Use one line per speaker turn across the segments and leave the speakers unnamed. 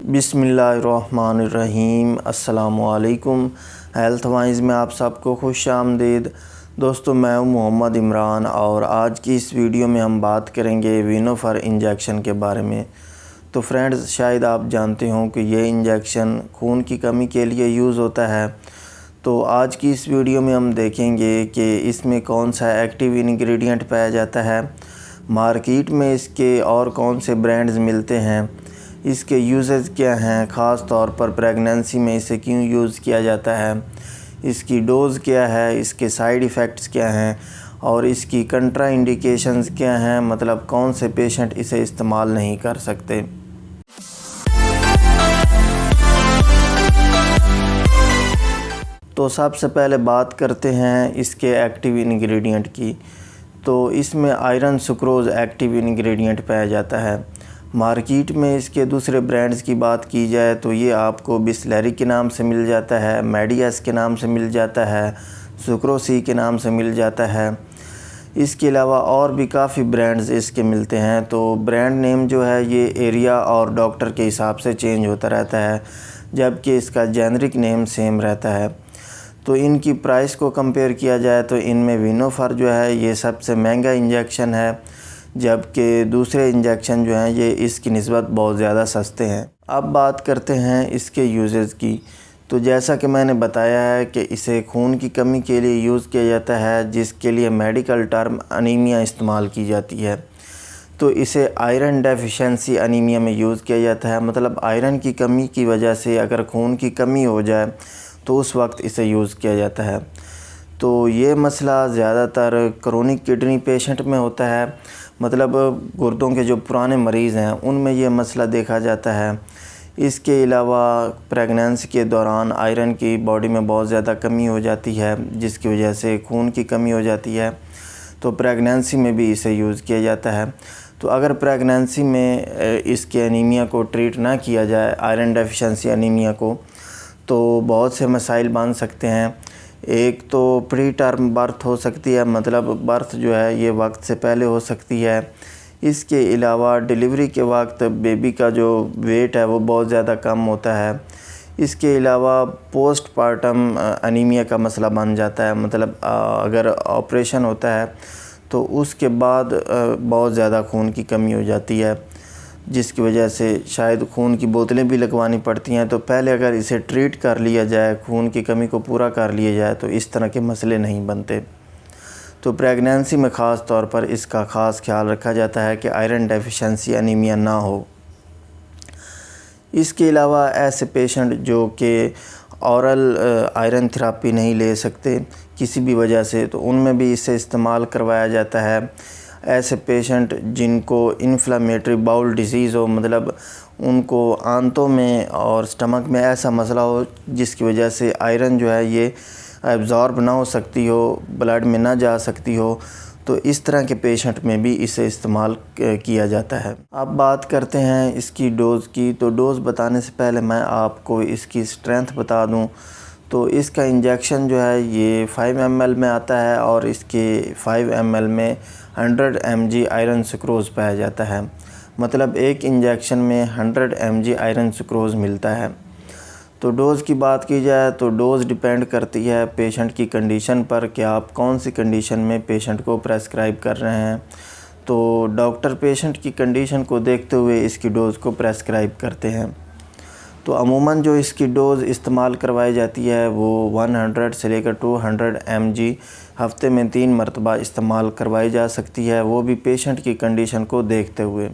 बिस्मिल्लाहिर्रहमानिर्रहीम। अस्सलामुअलैकुम। Health wise में आप सबको खुश आमदीद। दोस्तों, मैं हूं मोहम्मद इमरान और आज की इस वीडियो में हम बात करेंगे वीनोफर इंजेक्शन के बारे में। तो फ्रेंड्स, शायद आप जानते हो कि ये इंजेक्शन खून की कमी के लिए यूज़ होता है। तो आज की इस वीडियो में हम देखेंगे कि इसमें कौन सा एक्टिव इंग्रेडिएंट पाया जाता है, मार्केट में इसके और कौन से ब्रांड्स मिलते हैं, इसके यूजेस क्या हैं, ख़ास तौर पर प्रेगनेंसी में इसे क्यों यूज़ किया जाता है, इसकी डोज़ क्या है, इसके साइड इफ़ेक्ट्स क्या हैं और इसकी कंट्रा इंडिकेशंस क्या हैं, मतलब कौन से पेशेंट इसे इस्तेमाल नहीं कर सकते। तो सबसे पहले बात करते हैं इसके एक्टिव इंग्रेडिएंट की। तो इसमें आयरन सुक्रोज़ एक्टिव इंग्रेडिएंट पाया जाता है। मार्केट में इसके दूसरे ब्रांड्स की बात की जाए तो ये आपको बिस्लेरी के नाम से मिल जाता है, मेडियस के नाम से मिल जाता है, सुक्रोसी के नाम से मिल जाता है। इसके अलावा और भी काफ़ी ब्रांड्स इसके मिलते हैं। तो ब्रांड नेम जो है ये एरिया और डॉक्टर के हिसाब से चेंज होता रहता है, जबकि इसका जेनरिक नेम सेम रहता है। तो इनकी प्राइस को कंपेयर किया जाए तो इनमें वीनोफर जो है ये सबसे महंगा इंजेक्शन है, जबकि दूसरे इंजेक्शन जो हैं ये इसकी निस्बत बहुत ज़्यादा सस्ते हैं। अब बात करते हैं इसके यूजेस की। तो जैसा कि मैंने बताया है कि इसे खून की कमी के लिए यूज़ किया जाता है, जिसके लिए मेडिकल टर्म अनीमिया इस्तेमाल की जाती है। तो इसे आयरन डेफिशिएंसी अनीमिया में यूज़ किया जाता है, मतलब आयरन की कमी की वजह से अगर खून की कमी हो जाए तो उस वक्त इसे यूज़ किया जाता है। तो ये मसला ज़्यादातर क्रोनिक किडनी पेशेंट में होता है, मतलब गुर्दों के जो पुराने मरीज़ हैं उनमें ये मसला देखा जाता है। इसके अलावा प्रेगनेंसी के दौरान आयरन की बॉडी में बहुत ज़्यादा कमी हो जाती है, जिसकी वजह से खून की कमी हो जाती है। तो प्रेगनेंसी में भी इसे यूज़ किया जाता है। तो अगर प्रेगनेंसी में इसके एनीमिया को ट्रीट ना किया जाए, आयरन डेफिशिएंसी एनीमिया को, तो बहुत से मसाइल बन सकते हैं। एक तो प्री टर्म बर्थ हो सकती है, मतलब बर्थ जो है ये वक्त से पहले हो सकती है। इसके अलावा डिलीवरी के वक्त बेबी का जो वेट है वो बहुत ज़्यादा कम होता है। इसके अलावा पोस्टपार्टम एनीमिया का मसला बन जाता है, मतलब अगर ऑपरेशन होता है तो उसके बाद बहुत ज़्यादा खून की कमी हो जाती है, जिसकी वजह से शायद खून की बोतलें भी लगवानी पड़ती हैं। तो पहले अगर इसे ट्रीट कर लिया जाए, खून की कमी को पूरा कर लिया जाए, तो इस तरह के मसले नहीं बनते। तो प्रेगनेंसी में ख़ास तौर पर इसका ख़ास ख्याल रखा जाता है कि आयरन डेफिशिएंसी एनीमिया ना हो। इसके अलावा ऐसे पेशेंट जो कि औरल आयरन थेरेपी नहीं ले सकते किसी भी वजह से, तो उनमें भी इसे इस्तेमाल करवाया जाता है। ऐसे पेशेंट जिनको इन्फ्लेमेटरी बाउल डिजीज़ हो, मतलब उनको आंतों में और स्टमक में ऐसा मसला हो जिसकी वजह से आयरन जो है ये एब्ज़ॉर्ब ना हो सकती हो, ब्लड में ना जा सकती हो, तो इस तरह के पेशेंट में भी इसे इस्तेमाल किया जाता है। अब बात करते हैं इसकी डोज़ की। तो डोज़ बताने से पहले मैं आपको इसकी स्ट्रेंथ बता दूं। तो इसका इंजेक्शन जो है ये 5 ml में आता है और इसके 5 ml में 100 mg आयरन सुक्रोज़ पाया जाता है, मतलब एक इंजेक्शन में 100 mg आयरन सुक्रोज़ मिलता है। तो डोज़ की बात की जाए तो डोज़ डिपेंड करती है पेशेंट की कंडीशन पर कि आप कौन सी कंडीशन में पेशेंट को प्रेस्क्राइब कर रहे हैं। तो डॉक्टर पेशेंट की कंडीशन को देखते हुए इसकी डोज़ को प्रेस्क्राइब करते हैं। तो अमूमन जो इसकी डोज़ इस्तेमाल करवाई जाती है वो 100 से लेकर 200 mg हफ़्ते में 3 मरतबा इस्तेमाल करवाई जा सकती है, वो भी पेशेंट की कंडीशन को देखते हुए।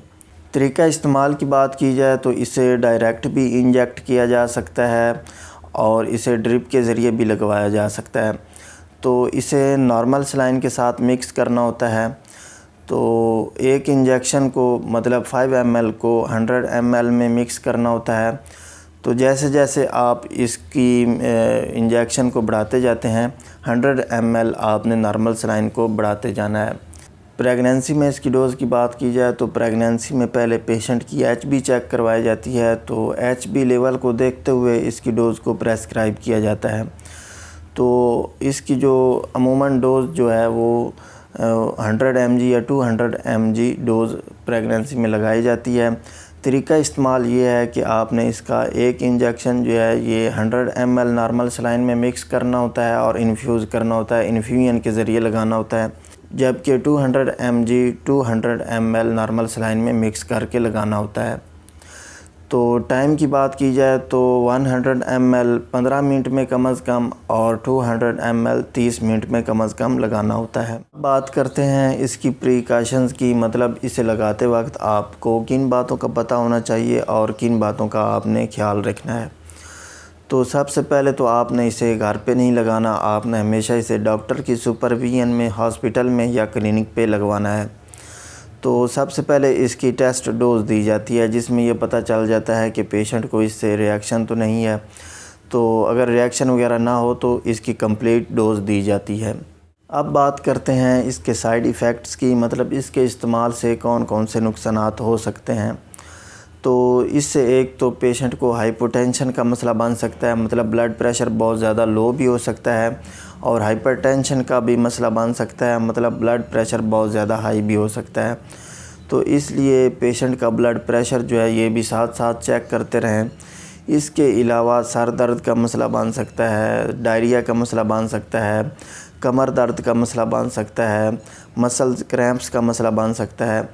तरीका इस्तेमाल की बात की जाए तो इसे डायरेक्ट भी इंजेक्ट किया जा सकता है और इसे ड्रिप के ज़रिए भी लगवाया जा सकता है। तो इसे नॉर्मल सलाइन के साथ मिक्स करना होता है। तो एक इंजेक्शन को, मतलब 5 ml को 100 ml में मिक्स करना होता है। तो जैसे जैसे आप इसकी इंजेक्शन को बढ़ाते जाते हैं, 100 ml आपने नॉर्मल सलाइन को बढ़ाते जाना है। प्रेगनेंसी में इसकी डोज़ की बात की जाए तो प्रेगनेंसी में पहले पेशेंट की HB चेक करवाई जाती है। तो HB लेवल को देखते हुए इसकी डोज़ को प्रेस्क्राइब किया जाता है। तो इसकी जो अमूमन डोज़ जो है वो 100 mg या 200 mg डोज़ प्रेगनेंसी में लगाई जाती है, तरीका इस्तेमाल ये है कि आपने इसका एक इंजेक्शन जो है ये 100 ml नॉर्मल सलाइन में मिक्स करना होता है और इन्फ्यूज़ करना होता है, इन्फ्यूजन के ज़रिए लगाना होता है, जबकि 200 mg 200 ml नॉर्मल सलाइन में मिक्स करके लगाना होता है। तो टाइम की बात की जाए तो 100 ml 15 मिनट में कम अज़ कम और 200 ml 30 मिनट में कम अज़ कम लगाना होता है। बात करते हैं इसकी प्रिकॉशंस की, मतलब इसे लगाते वक्त आपको किन बातों का पता होना चाहिए और किन बातों का आपने ख्याल रखना है। तो सबसे पहले तो आपने इसे घर पे नहीं लगाना, आपने हमेशा इसे डॉक्टर की सुपरविजन में हॉस्पिटल में या क्लिनिक पे लगवाना है। तो सबसे पहले इसकी टेस्ट डोज़ दी जाती है जिसमें ये पता चल जाता है कि पेशेंट को इससे रिएक्शन तो नहीं है। तो अगर रिएक्शन वगैरह ना हो तो इसकी कंप्लीट डोज़ दी जाती है। अब बात करते हैं इसके साइड इफ़ेक्ट्स की, मतलब इसके इस्तेमाल से कौन कौन से नुकसानात हो सकते हैं। तो इससे एक तो पेशेंट को हाइपोटेंशन का मसला बन सकता है, मतलब ब्लड प्रेशर बहुत ज़्यादा लो भी हो सकता है, और हाइपरटेंशन का भी मसला बन सकता है, मतलब ब्लड प्रेशर बहुत ज़्यादा हाई भी हो सकता है। तो इसलिए पेशेंट का ब्लड प्रेशर जो है ये भी साथ साथ चेक करते रहें। इसके अलावा सर दर्द का मसला बन सकता है, डायरिया का मसला बन सकता है, कमर दर्द का मसला बन सकता है, मसल्स क्रैम्प्स का मसला बन सकता है।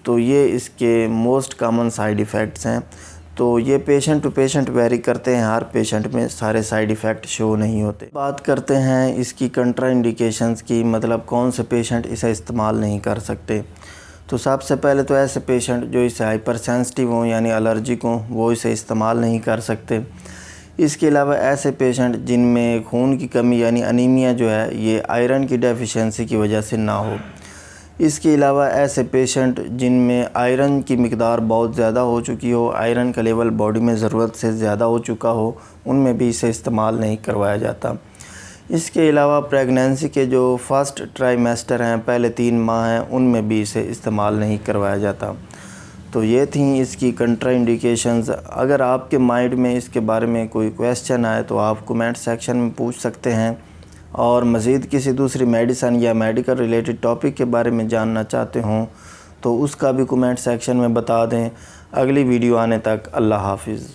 तो ये इसके मोस्ट कॉमन साइड इफ़ेक्ट्स हैं। तो ये पेशेंट टू पेशेंट वेरी करते हैं, हर पेशेंट में सारे साइड इफ़ेक्ट शो नहीं होते। बात करते हैं इसकी कंट्राइंडिकेशंस की, मतलब कौन से पेशेंट इसे इस्तेमाल नहीं कर सकते। तो सबसे पहले तो ऐसे पेशेंट जो इसे हाइपर सेंसिटिव हों यानी एलर्जिक हों वो इसे इस्तेमाल नहीं कर सकते। इसके अलावा ऐसे पेशेंट जिनमें खून की कमी यानी अनीमिया जो है ये आयरन की डेफिशिएंसी की वजह से ना हो। इसके अलावा ऐसे पेशेंट जिनमें आयरन की मिकदार बहुत ज़्यादा हो चुकी हो, आयरन का लेवल बॉडी में ज़रूरत से ज़्यादा हो चुका हो, उनमें भी इसे इस्तेमाल नहीं करवाया जाता। इसके अलावा प्रेगनेंसी के जो फर्स्ट ट्राइमेस्टर हैं, पहले 3 माह हैं, उनमें भी इसे इस्तेमाल नहीं करवाया जाता। तो ये थी इसकी कंट्राइंडिकेशंस। अगर आपके माइंड में इसके बारे में कोई क्वेश्चन आए तो आप कमेंट सेक्शन में पूछ सकते हैं, और मज़ीद किसी दूसरी मेडिसिन या मेडिकल रिलेटेड टॉपिक के बारे में जानना चाहते हों तो उसका भी कमेंट सेक्शन में बता दें। अगली वीडियो आने तक अल्लाह हाफ़िज़।